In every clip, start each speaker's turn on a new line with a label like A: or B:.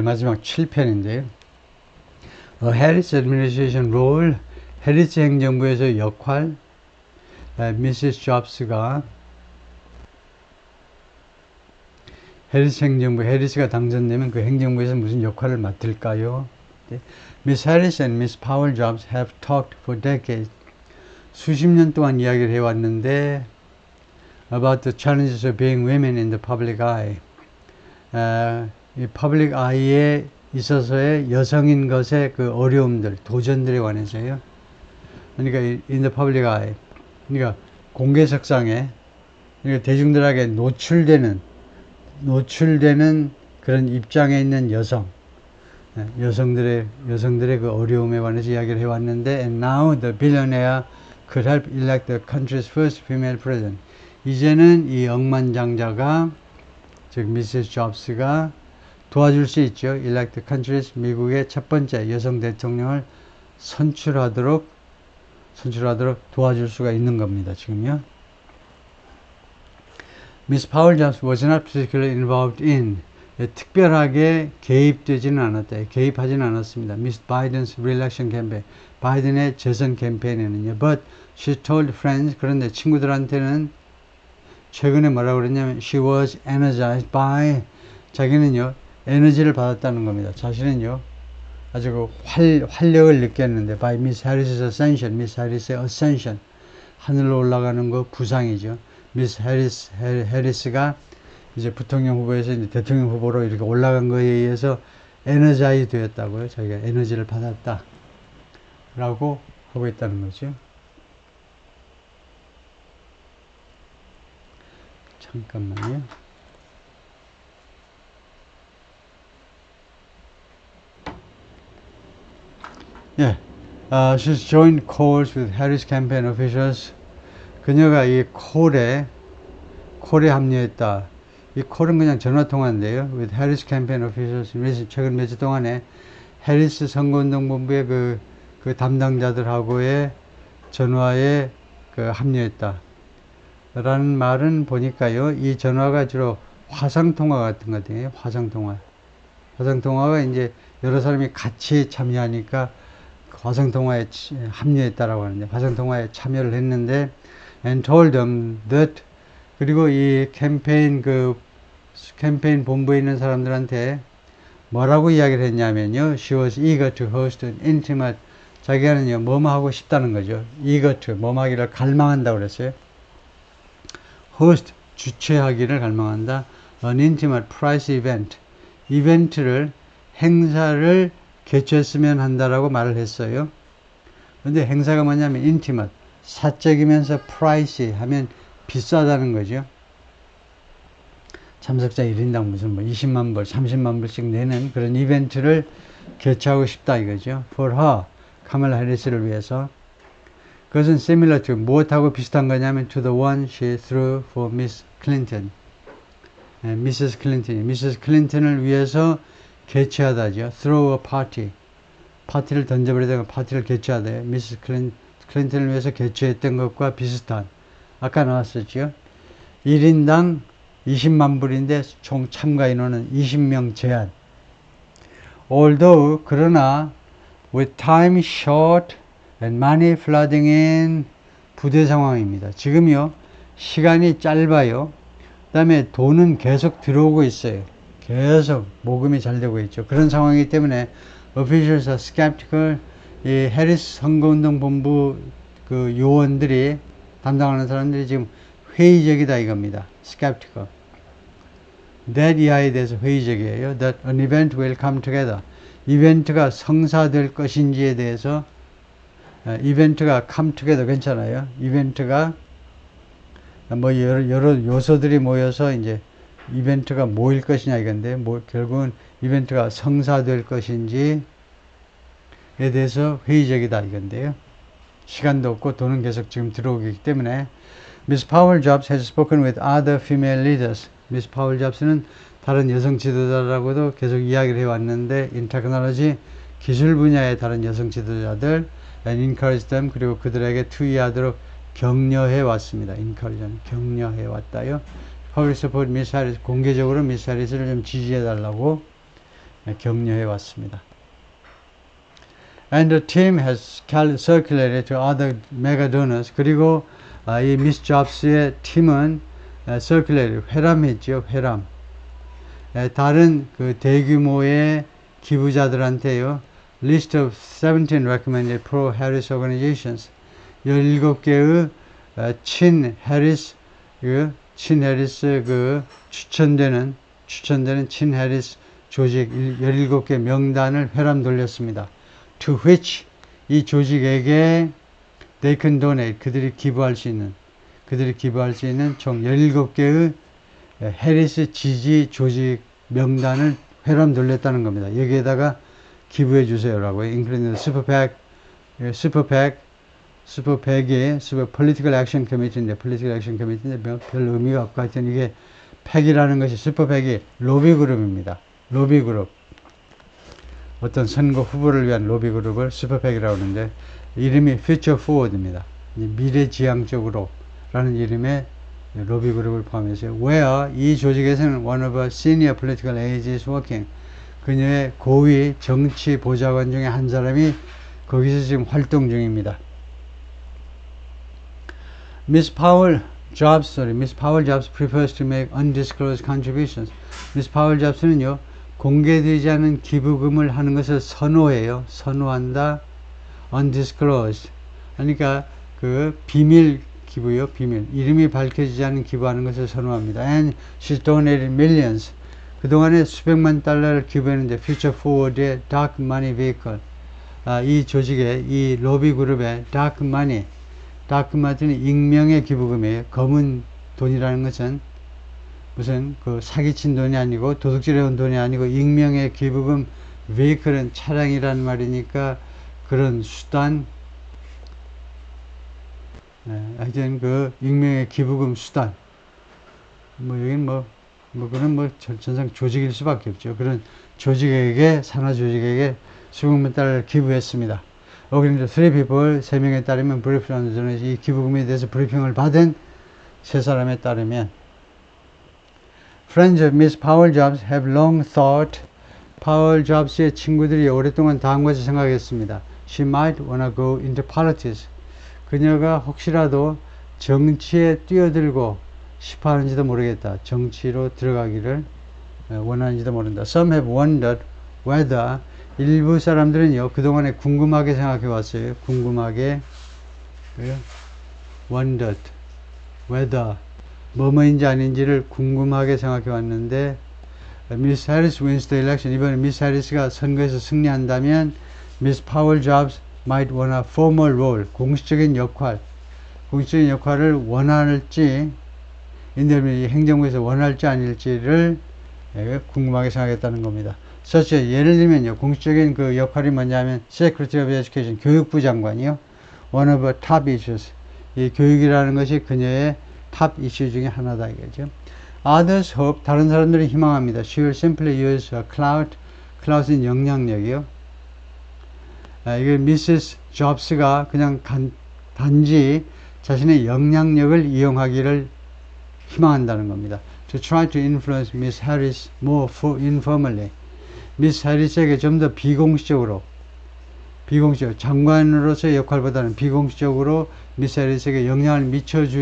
A: 마지막 7편인데요. 해리스 애드미니스트레이션 롤, 해리스 행정부에서 역할, 미시스 잡스가 해리스 행정부, 해리스가 당선되면 그 행정부에서 무슨 역할을 맡을까요? Miss Harris and Miss Powell Jobs have talked for decades. 수십 년 동안 이야기를 해왔는데 about the challenges of being women in the public eye. 이 public eye에 있어서의 여성인 것의 그 어려움들, 도전들에 관해서요. 그러니까 in the public eye. 그러니까 공개석상에, 그러니까 대중들에게 노출되는 그런 입장에 있는 여성들의 그 어려움에 관해서 이야기를 해왔는데, and now the billionaire could help elect the country's first female president. 이제는 이 억만장자가, 즉 미세스 잡스가 도와줄 수 있죠. elect the country's, 미국의 첫 번째 여성 대통령을 선출하도록 도와줄 수가 있는 겁니다. 지금요. Miss Powell Jobs was not particularly involved in, 특별하게 개입되지는 않았다. 개입하지는 않았습니다. Miss Biden's re-election campaign, 바이든의 재선 캠페인에는요. But she told friends, 그런데 친구들한테는 최근에 뭐라고 그랬냐면 she was energized by, 자기는요 에너지를 받았다는 겁니다. 자신은요 아주 활력을 느꼈는데 by Miss Harris's ascension, Miss Harris의 ascension, 하늘로 올라가는 거 부상이죠. 미스 해리스가 이제 부통령 후보에서 이제 대통령 후보로 이렇게 올라간 거에 의해서 에너자이 되었다고요. 자기가 에너지를 받았다 라고 하고 있다는 거죠. 잠깐만요. She's joined calls with Harris campaign officials. 그녀가 이 콜에 합류했다. 이 콜은 그냥 전화통화인데요. With Harris campaign officials, 최근 몇 주 동안에 해리스 선거운동본부의 그 담당자들하고의 전화에 합류했다. 라는 말은 보니까요, 이 전화가 주로 화상통화 같은 거거든요. 화상통화가 이제 여러 사람이 같이 참여하니까 화상통화에 합류했다라고 하는데, 화상통화에 참여를 했는데, and told them that, 그리고 이 캠페인 본부에 있는 사람들한테 뭐라고 이야기를 했냐면요. She was eager to host an intimate, 자기가는요, 뭐뭐 하고 싶다는 거죠. eager to, 뭐뭐 하기를 갈망한다고 그랬어요. host, 주최하기를 갈망한다. an intimate prize event, 행사를 개최했으면 한다라고 말을 했어요. 근데 행사가 뭐냐면 intimate, 사적이면서 프라이시 하면 비싸다는 거죠. 참석자 1인당 무슨 20만 불, 30만 불씩 내는 그런 이벤트를 개최하고 싶다 이거죠. For her, 카멀라 해리스를 위해서. 그것은 similar to, 무엇하고 비슷한 거냐면 to the one she threw for Miss Clinton. 미세스 클린턴을 위해서 개최하다죠. Throw a party. 파티를 던져버리다가 파티를 개최하다. 미세스 클린턴을 위해서 개최했던 것과 비슷한, 아까 나왔었죠. 1인당 20만 불인데 총 참가 인원은 20명 제한. Although, 그러나 with time short and money flooding in, 부대 상황입니다. 지금요 시간이 짧아요. 그 다음에 돈은 계속 들어오고 있어요. 계속 모금이 잘 되고 있죠. 그런 상황이기 때문에 officials are skeptical. 이 해리스 선거운동 본부 그 요원들이, 담당하는 사람들이 지금 회의적이다 이겁니다. skeptical. that 이하에 대해서 회의적이에요. that an event will come together. 이벤트가 성사될 것인지에 대해서, 이벤트가 come together 괜찮아요. 이벤트가 뭐 여러 요소들이 모여서 이제 이벤트가 모일 것이냐 이건데, 결국은 이벤트가 성사될 것인지에 대해서 회의적이다 이건데요. 시간도 없고 돈은 계속 지금 들어오기 때문에. Miss Powell Jobs has spoken with other female leaders. Miss Powell Jobs는 다른 여성 지도자라고도 계속 이야기를 해왔는데, in technology, 기술 분야의 다른 여성 지도자들, and encouraged them, 그리고 그들에게 투의하도록 격려해 왔습니다. encourage, 격려해 왔다요. Public support Miss Harris, 공개적으로 Miss Harris를 좀 지지해 달라고. 격려해 왔습니다. And the team has circulated to other mega donors. 그리고 이 미스 잡스의 팀은 circulated, 회람했죠. 회람. 다른 그 대규모의 기부자들한테요. List of 17 recommended pro-Harris organizations. 17개의 친해리스 추천되는 친해리스 조직 17개 명단을 회람 돌렸습니다. To which 이 조직에게 they can donate 그들이 기부할 수 있는 총 17개의 해리스 지지 조직 명단을 회람 돌렸다는 겁니다. 여기에다가 기부해 주세요라고요. including the super PAC이 super political action committee인데 별 의미가 없고 하여튼 이게 PAC이라는 것이 super PAC이 로비 그룹입니다. 로비 그룹. 어떤 선거 후보를 위한 로비 그룹을 super PAC이라고 하는데 이름이 future forward입니다. 미래지향적으로 라는 이름의 로비 그룹을 포함해서 where 이 조직에서는 one of our senior political aides is working. 그녀의 고위 정치 보좌관 중에 한 사람이 거기서 지금 활동 중입니다. Miss Powell Jobs prefers to make undisclosed contributions. Miss Powell Jobs는요, 공개되지 않은 기부금을 하는 것을 선호해요. 선호한다. undisclosed. 그러니까 그 비밀 기부요, 비밀. 이름이 밝혀지지 않은 기부하는 것을 선호합니다. And she donated millions. 그동안에 수백만 달러를 기부했는데 Future Forward의 Dark Money Vehicle. 이 조직의, 이 로비 그룹의 Dark Money. Dark Money는 익명의 기부금이에요. 검은 돈이라는 것은 무슨 그 사기친 돈이 아니고 도둑질해온 돈이 아니고 익명의 기부금 vehicle은 차량이라는 말이니까 그런 수단, 하여튼 그 익명의 기부금 수단, 여긴 그런 전상 조직일 수밖에 없죠. 그런 조직에게, 산하 조직에게 수백만 달러를 기부했습니다. According to 3 people, 3명에 따르면 briefed on the donation, 이 기부금에 대해서 브리핑을 받은 3사람에 따르면 Friends of Miss Powell Jobs have long thought Powell Jobs의 친구들이 오랫동안 다음과 같이 생각했습니다. She might wanna go into politics. 그녀가 혹시라도 정치에 뛰어들고 싶어 하는지도 모르겠다. 정치로 들어가기를 원하는지도 모른다. Some have wondered whether 일부 사람들은요, 그동안에 궁금하게 생각해 왔어요. 궁금하게 wondered whether 뭐뭐인지 아닌지를 궁금하게 생각해 왔는데 Miss Harris wins the election. 이번에 미스 해리스가 선거에서 승리한다면 Miss Powell Jobs might want a formal role. 공식적인 역할을 원할지 인터뷰 행정부에서 원할지 아닐지를 궁금하게 생각했다는 겁니다. 그래서 예를 들면요, 공식적인 그 역할이 뭐냐면 Secretary of Education, 교육부 장관이요. One of the top issues. 이 교육이라는 것이 그녀의 탑 이슈 중에 하나다 이거죠. Others hope, 다른 사람들이 희망합니다. She will simply use a clout. clout은 영향력이요. 이게 미세스 잡스가 그냥 단지 자신의 영향력을 이용하기를 희망한다는 겁니다. To try to influence Miss Harris more informally. 미스 해리스에게 좀 더 비공식적으로 장관으로서의 역할보다는 비공식적으로 미스 해리스에게 영향을 미치기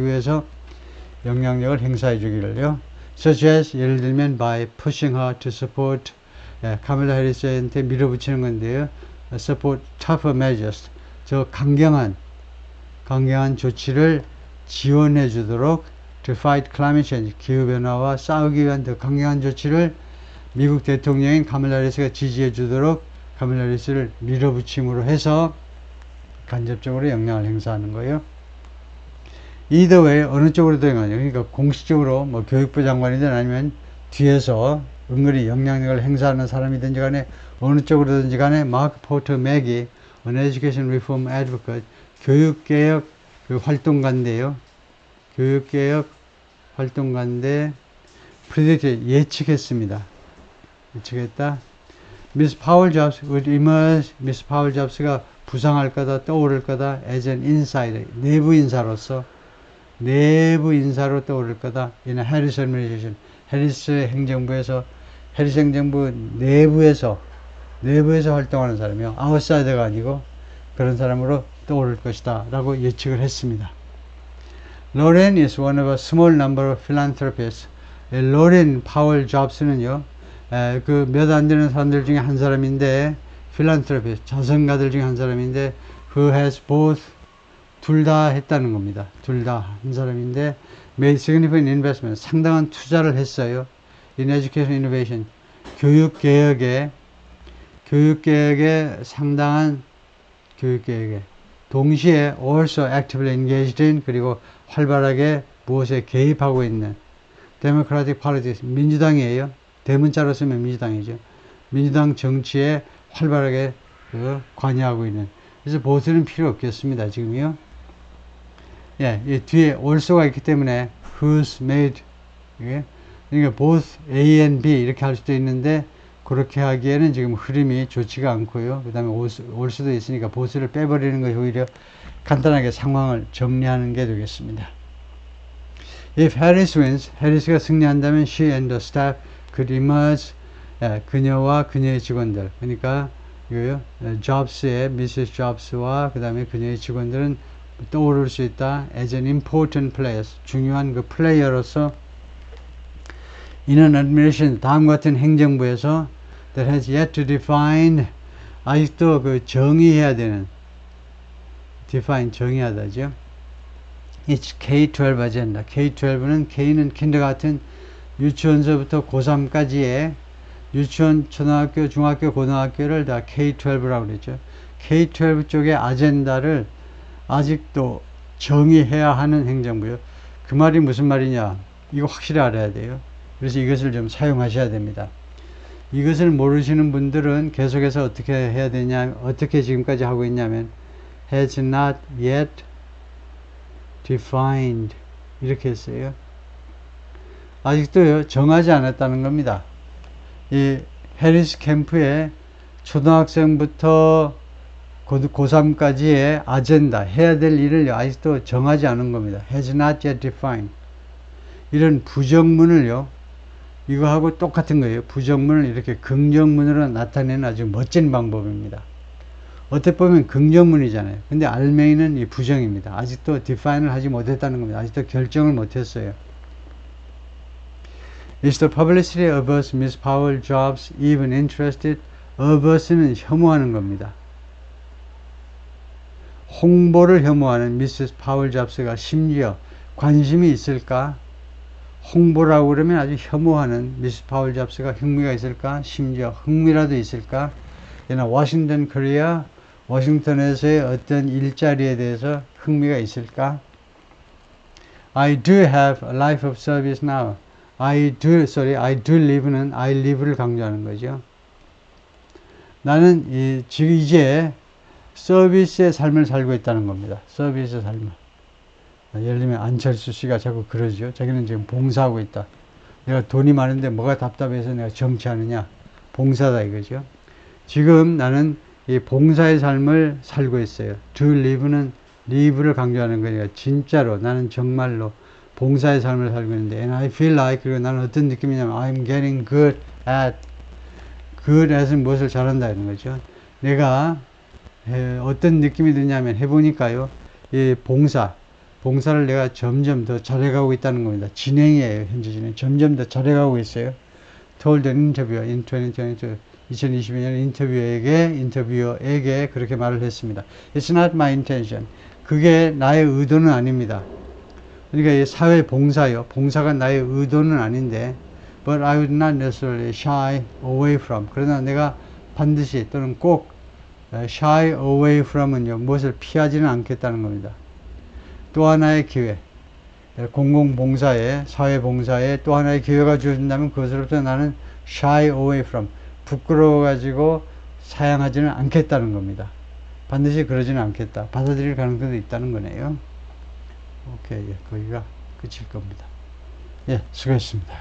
A: 위해서 영향력을 행사해 주기를요. Such as 예를 들면 by pushing her to support 카밀라 해리스한테 밀어붙이는 건데요. Support tougher measures. 저 강경한 조치를 지원해 주도록 to fight climate change, 기후변화와 싸우기 위한 더 강경한 조치를 미국 대통령인 카밀라 해리스가 지지해 주도록 카밀라 해리스를 밀어붙임으로 해서 간접적으로 영향을 행사하는 거예요. Either way, 어느 쪽으로든 행하죠. 그러니까 공식적으로 뭐 교육부 장관이든 아니면 뒤에서 은근히 영향력을 행사하는 사람이든지 간에 어느 쪽으로든지 간에 마크 포터 맥이 an education reform advocate, 교육개혁 그 활동가인데요. 교육개혁 활동가인데 predict 예측했습니다. 예측했다. Miss Powell Jobs would emerge. Miss Powell Jobs가 부상할 거다, 떠오를 거다. as an insider, 내부 인사로 떠오를 거다. in a Harris administration, 해리스 행정부에서 해리스 행정부 내부에서 활동하는 사람이요. 아웃사이더가 아니고 그런 사람으로 떠오를 것이다 라고 예측을 했습니다. 로렌 is one of a small number of philanthropists. 로렌 파월 잡스는요, 그 몇 안 되는 사람들 중에 한 사람인데, philanthropist, 자선가들 중에 한 사람인데, who has both, 둘 다 했다는 겁니다. 둘 다 한 사람인데, made significant investment, 상당한 투자를 했어요. in education innovation, 교육개혁에 상당한 교육개혁에 동시에 also actively engaged in, 그리고 활발하게 무엇에 개입하고 있는 Democratic Politics, 민주당이에요. 대문자로 쓰면 민주당이죠. 민주당 정치에 활발하게 관여하고 있는. 그래서 보스는 필요 없겠습니다. 지금요. 예, 이 뒤에 also가 있기 때문에 who's made, 예, 그러니까 both A and B 이렇게 할 수도 있는데 그렇게 하기에는 지금 흐름이 좋지가 않고요. 그 다음에 올 수도 있으니까 보스를 빼버리는 것이 오히려 간단하게 상황을 정리하는 게 되겠습니다. If Harris wins, 해리스가 승리한다면 she and the staff could emerge, 그녀와 그녀의 직원들, 그러니까 이거요, Jobs의 Mrs. Jobs와 그 다음에 그녀의 직원들은 떠오를 수 있다. as an important player, 중요한 그 플레이어로서 in an administration, 다음 같은 행정부에서 that has yet to define, 아직도 그 정의해야 되는, define, 정의하다죠. It's K-12 agenda. K-12는 K는 kindergarten, 유치원서부터 고3까지의 유치원, 초등학교, 중학교, 고등학교를 다 K-12라고 그랬죠. K-12 쪽의 아젠다를 아직도 정의해야 하는 행정부요. 그 말이 무슨 말이냐? 이거 확실히 알아야 돼요. 그래서 이것을 좀 사용하셔야 됩니다. 이것을 모르시는 분들은 계속해서 어떻게 해야 되냐, 어떻게 지금까지 하고 있냐면 has not yet defined 이렇게 했어요. 아직도요, 정하지 않았다는 겁니다. 이 해리스 캠프의 초등학생부터 고3까지의 아젠다, 해야 될 일을 아직도 정하지 않은 겁니다. has not yet defined. 이런 부정문을요, 이거하고 똑같은 거예요. 부정문을 이렇게 긍정문으로 나타내는 아주 멋진 방법입니다. 어떻게 보면 긍정문이잖아요. 근데 알맹이는 이 부정입니다. 아직도 define을 하지 못했다는 겁니다. 아직도 결정을 못했어요. Is the publicity averse Miss Powell Jobs even interested? averse는 혐오하는 겁니다. 홍보를 혐오하는 Mrs. Powell Jobs가 심지어 관심이 있을까? 홍보라고 그러면 아주 혐오하는 미스 파월 잡스가 흥미가 있을까? 심지어 흥미라도 있을까? 그러나 워싱턴 코리아, 워싱턴에서의 어떤 일자리에 대해서 흥미가 있을까? I do have a life of service now. I do live는 I live를 강조하는 거죠. 나는 이제 서비스의 삶을 살고 있다는 겁니다. 서비스의 삶을. 예를 들면 안철수 씨가 자꾸 그러죠. 자기는 지금 봉사하고 있다. 내가 돈이 많은데 뭐가 답답해서 내가 정치하느냐. 봉사다 이거죠. 지금 나는 이 봉사의 삶을 살고 있어요. To live는 live를 강조하는 거니까 진짜로 나는 정말로 봉사의 삶을 살고 있는데 and I feel like, 그리고 나는 어떤 느낌이냐면 I'm getting good at, good at은 무엇을 잘한다 이런 거죠. 내가 어떤 느낌이 드냐면 해보니까요, 이 봉사를 내가 점점 더 잘해가고 있다는 겁니다. 진행이에요. 현재 진행. 점점 더 잘해가고 있어요. told an interviewer in 2022, 2022년 인터뷰어에게 그렇게 말을 했습니다. It's not my intention. 그게 나의 의도는 아닙니다. 그러니까 이 사회 봉사요. 봉사가 나의 의도는 아닌데 but I would not necessarily shy away from. 그러나 내가 반드시 또는 꼭 shy away from은요. 무엇을 피하지는 않겠다는 겁니다. 또 하나의 기회, 공공봉사에, 사회봉사에 또 하나의 기회가 주어진다면 그것으로부터 나는 shy away from, 부끄러워가지고 사양하지는 않겠다는 겁니다. 반드시 그러지는 않겠다. 받아들일 가능성도 있다는 거네요. 오케이, 거기가 끝일 겁니다. 예, 수고했습니다.